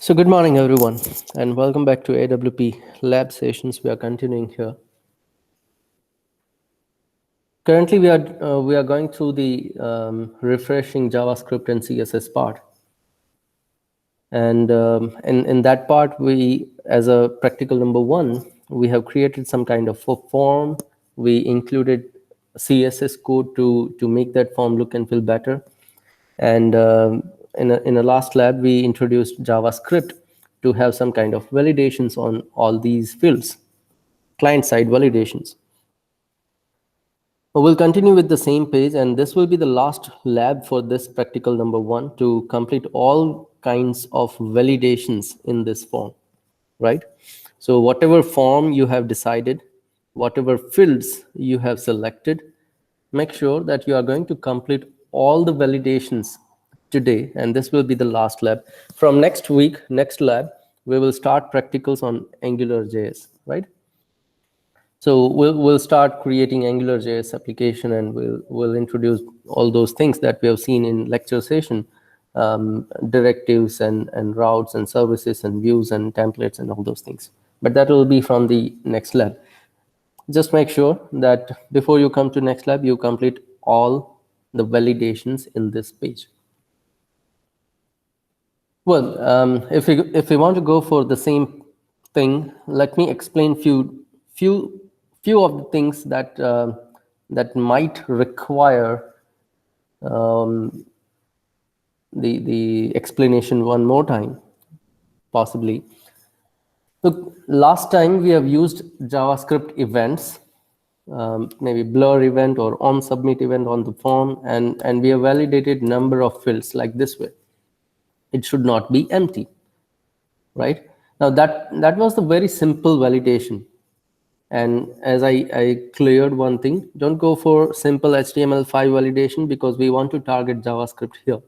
So good morning, everyone, and welcome back to AWP lab sessions. We are continuing here. Currently, we are going through the refreshing JavaScript and CSS part, and in that part, we, as a practical number one, we have created some kind of a form. We included CSS code to make that form look and feel better. And in a last lab, we introduced JavaScript to have some kind of validations on all these fields, client-side validations. We'll continue with the same page, and this will be the last lab for this practical number one to complete all kinds of validations in this form, right? So whatever form you have decided, whatever fields you have selected, make sure that you are going to complete all the validations today, and this will be the last lab. From next week, next lab, we will start practicals on AngularJS, right? So we'll start creating AngularJS application, and we'll introduce all those things that we have seen in lecture session, directives and routes and services and views and templates and all those things. But that will be from the next lab. Just make sure that before you come to next lab, you complete all the validations in this page. Well, if we want to go for the same thing, let me explain few of the things that that might require the explanation one more time, possibly. Look, last time we have used JavaScript events, maybe blur event or on submit event on the form, and we have validated number of fields like this way. It should not be empty, right? Now that was the very simple validation. And as I cleared one thing, don't go for simple HTML5 validation because we want to target JavaScript here.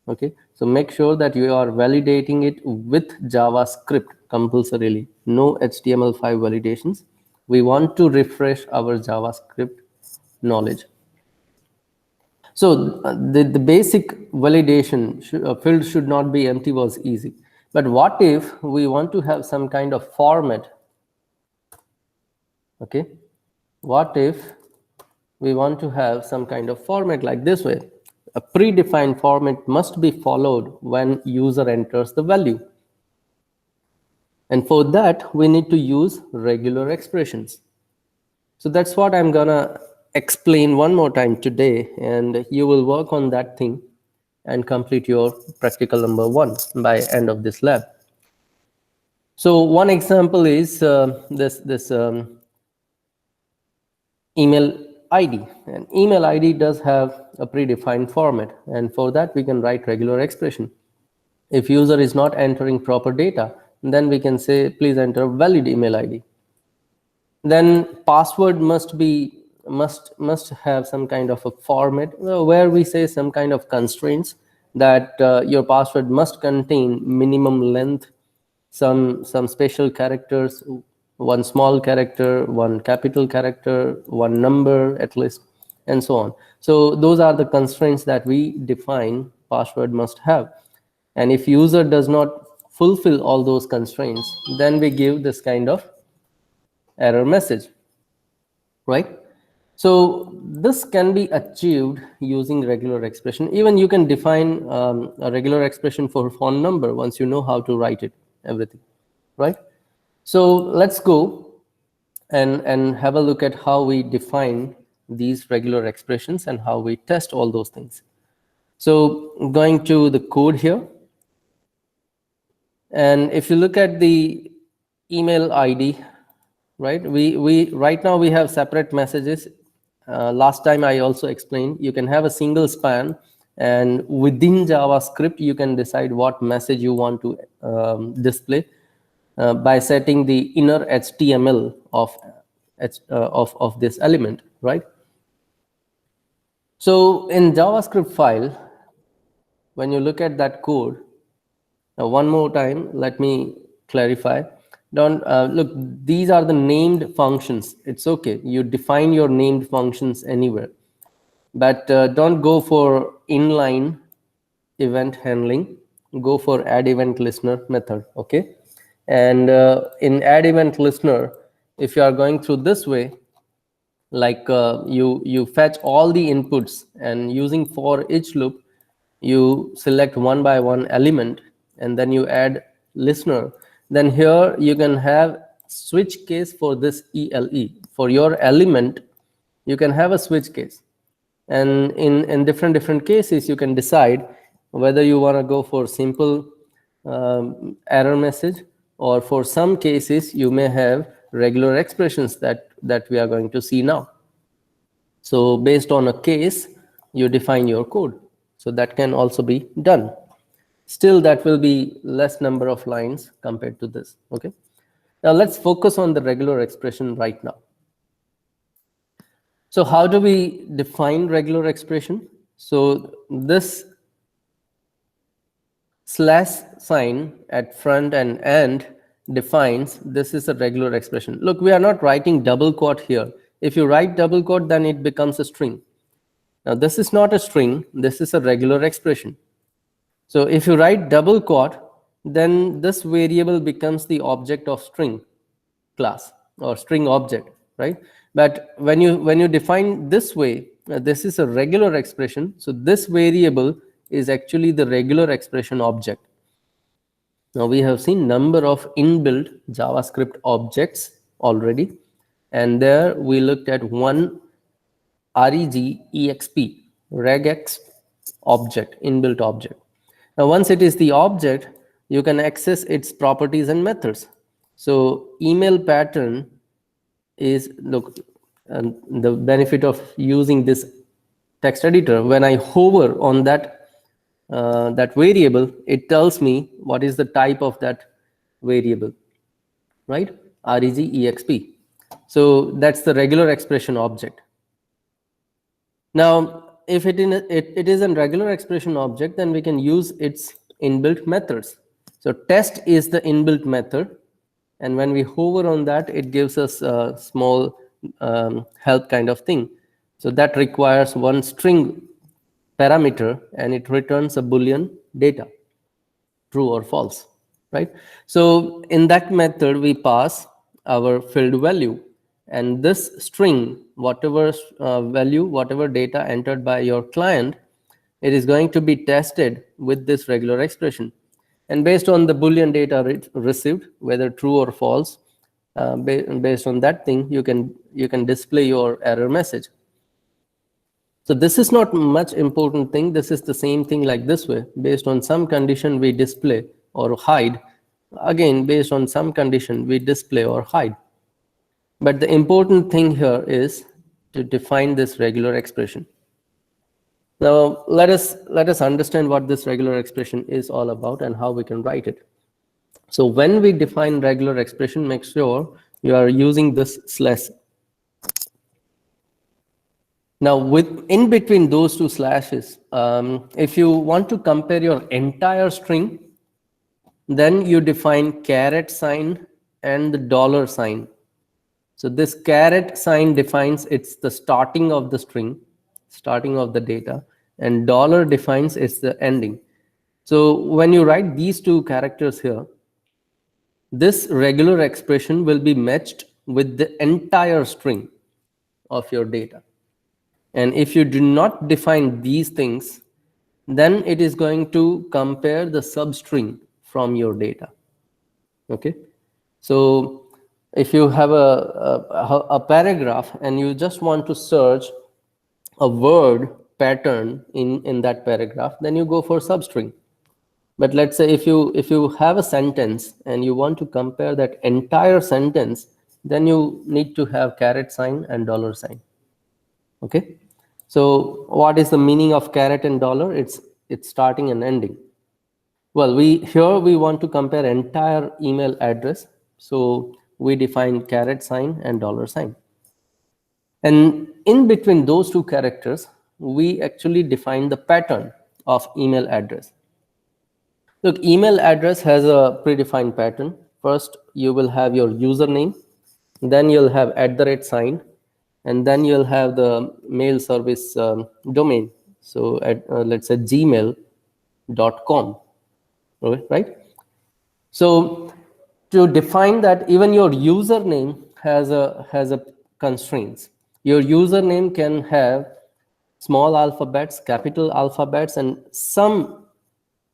Okay, so make sure that you are validating it with JavaScript compulsorily. No HTML5 validations. We want to refresh our JavaScript knowledge. So the basic validation field should not be empty was easy. But what if we want to have some kind of format? Okay, what if we want to have some kind of format like this way? A predefined format must be followed when user enters the value. And for that, we need to use regular expressions. So that's what I'm gonna explain one more time today, and you will work on that thing and complete your practical number one by end of this lab. So one example is this email ID. And email ID does have a predefined format, and for that we can write regular expression. If user is not entering proper data, then we can say please enter valid email ID. Then password must have some kind of a format where we say some kind of constraints that your password must contain minimum length, some special characters, one small character, one capital character, one number at least, and so on. So those are the constraints that we define password must have. And if user does not fulfill all those constraints, then we give this kind of error message, right? So this can be achieved using regular expression. Even you can define a regular expression for phone number once you know how to write it, everything, right? So let's go and have a look at how we define these regular expressions and how we test all those things. So going to the code here, and if you look at the email ID, right, we right now we have separate messages. Last time I also explained you can have a single span, and within JavaScript you can decide what message you want to display by setting the inner HTML of this element, right? So in JavaScript file, when you look at that code, one more time, let me clarify. Don't look, these are the named functions. It's okay, you define your named functions anywhere, but don't go for inline event handling. go for add event listener method. Okay, and in add event listener, if you are going through this way, like you fetch all the inputs, and using for each loop you select one by one element, and then you add listener, then here you can have switch case for this ELE. For your element you can have a switch case, and in different cases you can decide whether you want to go for simple error message, or for some cases you may have regular expressions that we are going to see now. So based on a case, you define your code. So that can also be done. Still, that will be less number of lines compared to this. Okay. Now let's focus on the regular expression right now. So how do we define regular expression? So this slash sign at front and end defines this is a regular expression. Look, we are not writing double quote here. If you write double quote, then it becomes a string. Now this is not a string, this is a regular expression. So if you write double quote, then this variable becomes the object of string class or string object, right? But when you define this way, this is a regular expression, so this variable is actually the regular expression object. Now we have seen number of inbuilt JavaScript objects already, and there we looked at one regexp, regex object, inbuilt object. Now once it is the object, you can access its properties and methods. So email pattern is, look, the benefit of using this text editor, when I hover on that that variable, it tells me what is the type of that variable, right? regexp. So that's the regular expression object. Now, if it is a regular expression object, then we can use its inbuilt methods. So test is the inbuilt method, and when we hover on that, it gives us a small help kind of thing. So that requires one string parameter, and it returns a Boolean data, true or false, right? So in that method, we pass our field value, and this string, whatever value, whatever data entered by your client, it is going to be tested with this regular expression. And based on the Boolean data received, whether true or false, based on that thing, you can display your error message. So this is not much important thing. This is the same thing like this way. Based on some condition, we display or hide. Again, based on some condition, we display or hide. But the important thing here is to define this regular expression. Now let us understand what this regular expression is all about and how we can write it. So when we define regular expression, make sure you are using this slash. Now, in between those two slashes, if you want to compare your entire string, then you define caret sign and the dollar sign. So this caret sign defines it's the starting of the string, starting of the data, and dollar defines it's the ending. So when you write these two characters here, this regular expression will be matched with the entire string of your data. And if you do not define these things, then it is going to compare the substring from your data. Okay, so if you have a paragraph and you just want to search a word pattern in that paragraph, then you go for substring. But let's say if you have a sentence and you want to compare that entire sentence, then you need to have caret sign and dollar sign. Okay, so what is the meaning of caret and dollar? It's starting and ending. Well, here we want to compare entire email address, so we define caret sign and dollar sign. And in between those two characters, we actually define the pattern of email address. Look, email address has a predefined pattern. First, you will have your username, then you'll have @sign, and then you'll have the mail service domain. So let's say gmail.com. right? So to define that, even your username has a constraints. Your username can have small alphabets, capital alphabets, and some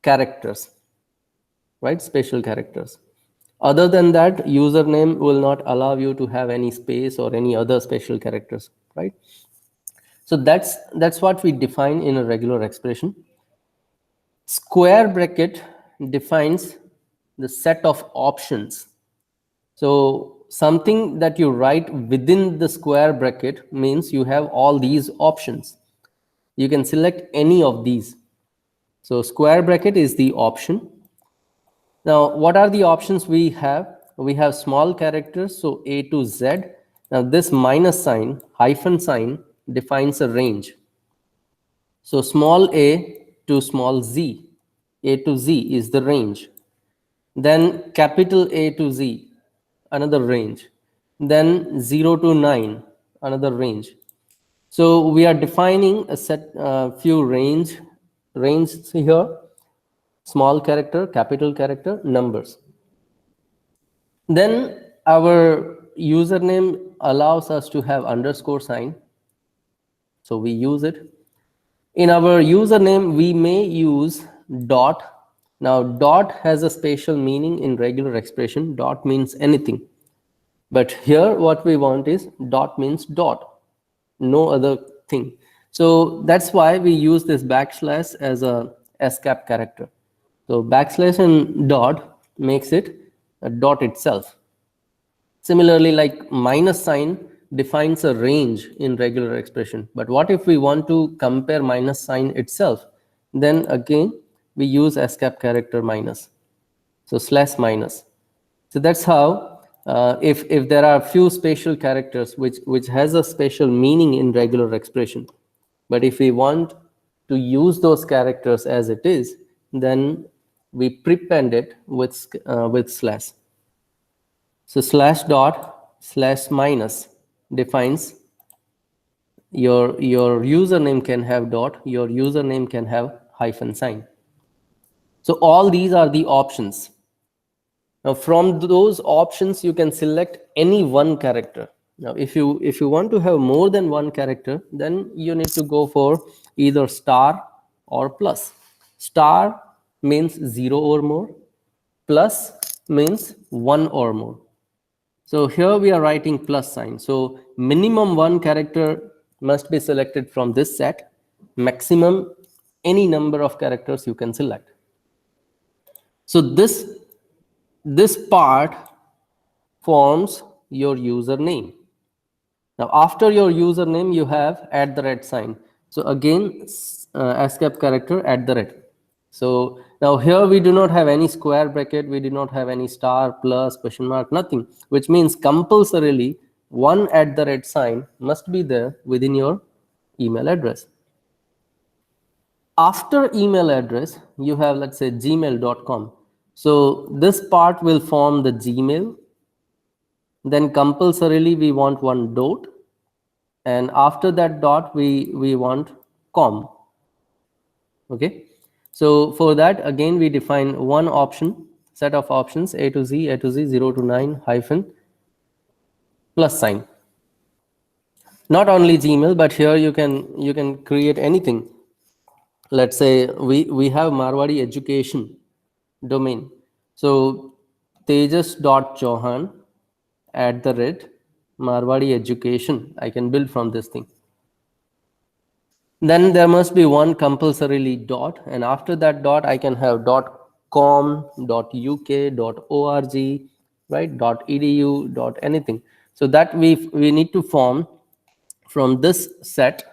characters, right? Special characters. Other than that, username will not allow you to have any space or any other special characters, right? So that's what we define in a regular expression. Square bracket defines the set of options. So something that you write within the square bracket means you have all these options. You can select any of these. So square bracket is the option. Now, what are the options we have? We have small characters, so A to Z. Now, this minus sign, hyphen sign, defines a range. So small a to small z, A to Z is the range. Then capital A to Z, another range. Then 0 to 9, another range. So we are defining a few ranges here: small character, capital character, numbers. Then our username allows us to have underscore sign, so we use it. In our username, we may use dot. Now, dot has a special meaning in regular expression. Dot means anything. But here, what we want is dot means dot, no other thing. So that's why we use this backslash as a escape character. So backslash and dot makes it a dot itself. Similarly, like minus sign defines a range in regular expression. But what if we want to compare minus sign itself? Then again, we use escape character minus. So slash minus. So that's how, if there are few special characters which has a special meaning in regular expression, but if we want to use those characters as it is, then we prepend it with slash. So slash dot slash minus defines your username can have dot, your username can have hyphen sign. So all these are the options. Now from those options, you can select any one character. Now if you want to have more than one character, then you need to go for either star or plus. Star means 0 or more, plus means 1 or more. So here we are writing plus sign. So minimum one character must be selected from this set. Maximum any number of characters you can select. So this part forms your username. Now after your username, you have @ sign. So again, escape character @. So now here we do not have any square bracket, we do not have any star, plus, question mark, nothing, which means compulsorily one @ sign must be there within your email address. After email address, you have, let's say, gmail.com. So this part will form the Gmail. Then compulsorily we want one dot, and after that dot we want com. Okay, so for that, again, we define one option, set of options, A to Z 0 to 9 hyphen plus sign. Not only Gmail, but here you can create anything. Let's say we have Marwadi education domain. So tejas.chauhan @Marwadi education, I can build from this thing. Then there must be one compulsorily dot, and after that dot I can have .com, .uk, .org, right, .edu, anything. So that we need to form from this set,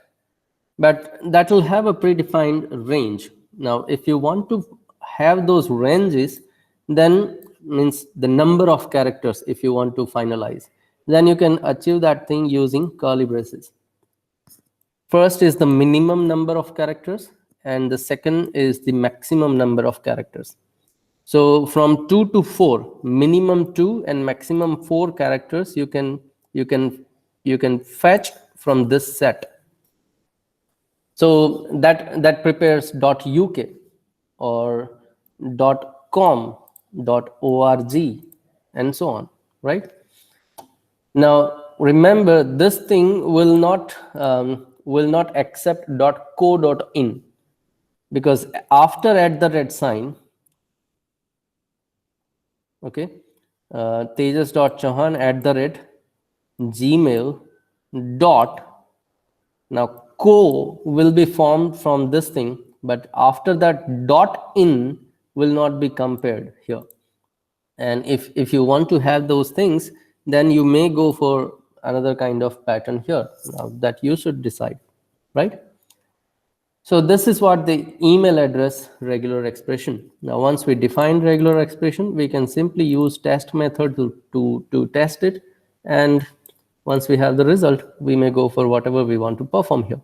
but that will have a predefined range. Now if you want to have those ranges, then means the number of characters, if you want to finalize, then you can achieve that thing using curly braces. First is the minimum number of characters, and the second is the maximum number of characters. So from 2 to 4, minimum 2 and maximum 4 characters you can fetch from this set. So that prepares .uk or and so on, right? Now remember, this thing will not accept .co.in, because after @ okay, tejas.chauhan @gmail dot, now co will be formed from this thing, but after that .in will not be compared here. And if you want to have those things, then you may go for another kind of pattern here. Now that you should decide, right? So this is what the email address regular expression. Now once we define regular expression, we can simply use test method to test it, and once we have the result, we may go for whatever we want to perform here.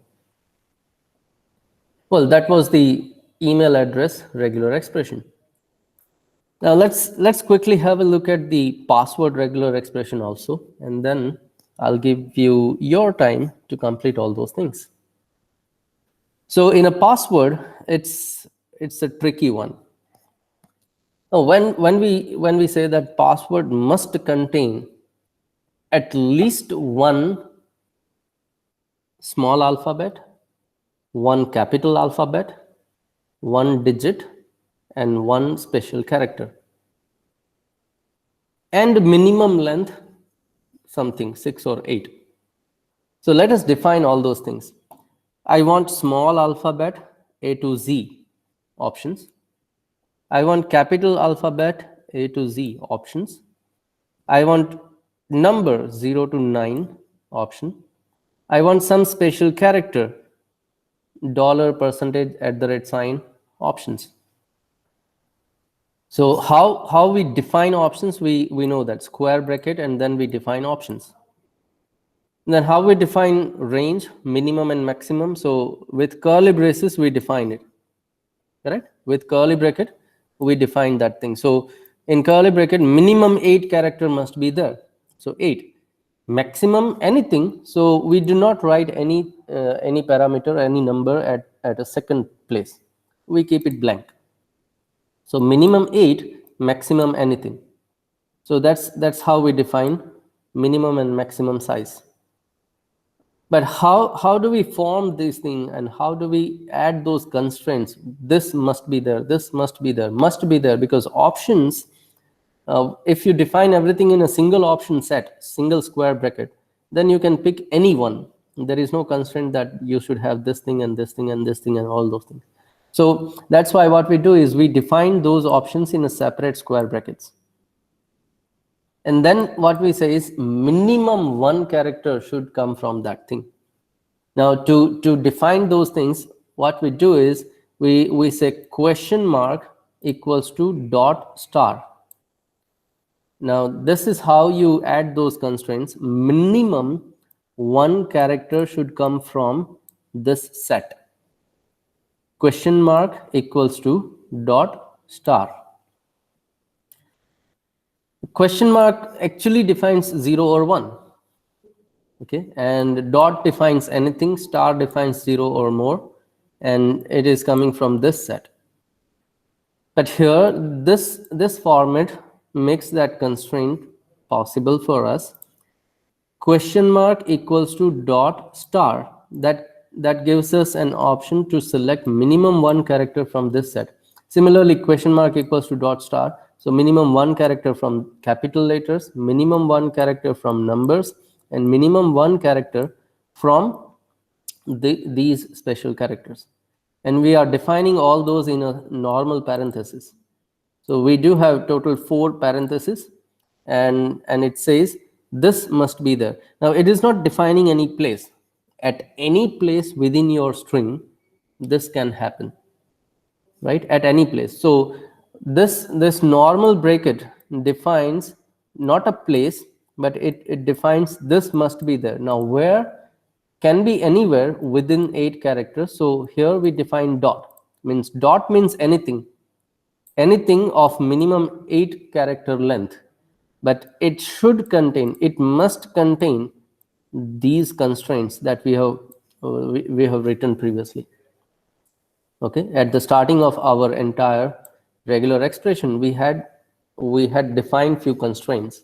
Well, that was the email address regular expression. Now let's quickly have a look at the password regular expression also, and then I'll give you your time to complete all those things. So in a password, it's a tricky one. Now, when we say that password must contain at least one small alphabet, one capital alphabet, one digit, and one special character, and minimum length something 6 or 8. So let us define all those things. I want small alphabet A to Z options. I want capital alphabet A to Z options. I want number 0 to 9 option. I want some special character $% options. So how we define options, we know that square bracket, and then we define options. And then how we define range, minimum and maximum. So with curly braces we define it, correct? With curly bracket we define that thing. So in curly bracket, minimum 8 character must be there, so 8. Maximum anything, so we do not write any parameter, any number at a second place. We keep it blank. So minimum 8, maximum anything. So that's how we define minimum and maximum size. But how do we form this thing, and how do we add those constraints? This must be there, this must be there, must be there, because options, if you define everything in a single option set, single square bracket, then you can pick any one. There is no constraint that you should have this thing and this thing and this thing and all those things. So that's why what we do is we define those options in a separate square brackets. And then what we say is minimum 1 character should come from that thing. Now to define those things, what we do is we say question mark equals to dot star. Now this is how you add those constraints. Minimum 1 character should come from this set. Question mark equals to dot star. Question mark actually defines 0 or 1, okay, and dot defines anything, star defines 0 or more, and it is coming from this set. But here this format makes that constraint possible for us. Question mark equals to dot star, that gives us an option to select minimum 1 character from this set. Similarly, question mark equals to dot star, so minimum 1 character from capital letters, minimum 1 character from numbers, and minimum 1 character from these special characters. And we are defining all those in a normal parenthesis. So we do have total 4 parentheses, and it says this must be there. Now it is not defining any place. At any place within your string, this can happen, right? At any place. So this normal bracket defines not a place, but it defines this must be there. Now where can be anywhere within 8 characters. So here we define dot means anything of minimum 8 character length, but it must contain these constraints that we have written previously, okay, at the starting of our entire regular expression, we had defined few constraints.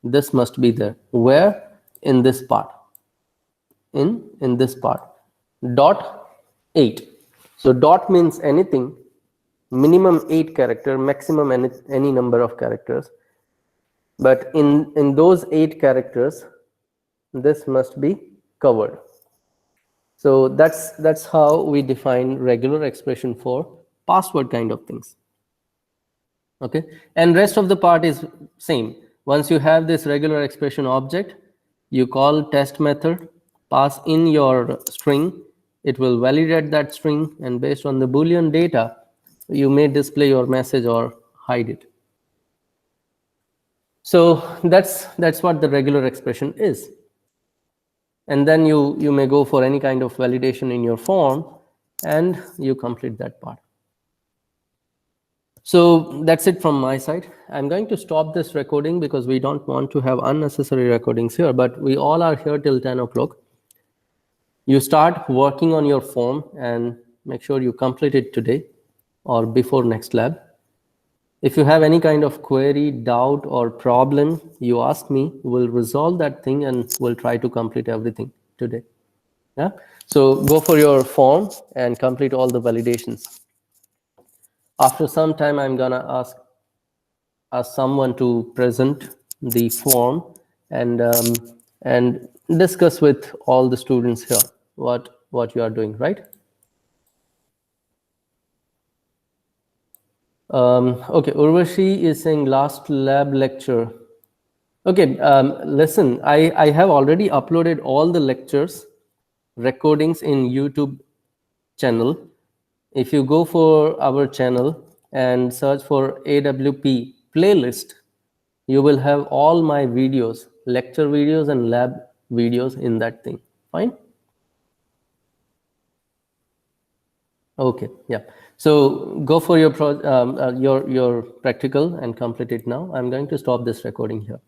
This must be there. Where? In this part. In this part. Dot 8. So dot means anything, minimum 8 character, maximum any number of characters. But in those 8 characters, this must be covered. So that's how we define regular expression for password kind of things. Okay, and rest of the part is same. Once you have this regular expression object, you call test method, pass in your string, it will validate that string, and based on the Boolean data, you may display your message or hide it. So that's what the regular expression is. And then you may go for any kind of validation in your form, and you complete that part. So that's it from my side. I'm going to stop this recording because we don't want to have unnecessary recordings here, but we all are here till 10 o'clock. You start working on your form and make sure you complete it today or before next lab. If you have any kind of query, doubt, or problem, you ask me, we'll resolve that thing and we'll try to complete everything today. Yeah? So go for your form and complete all the validations. After some time, I'm gonna ask someone to present the form and discuss with all the students here what you are doing, right? Okay, Urvashi is saying last lab lecture. Okay, listen, I have already uploaded all the lectures recordings in YouTube channel. If you go for our channel and search for AWP playlist, you will have all my videos, lecture videos and lab videos in that thing. Fine? Okay, yeah. So go for your practical and complete it now. I'm going to stop this recording here.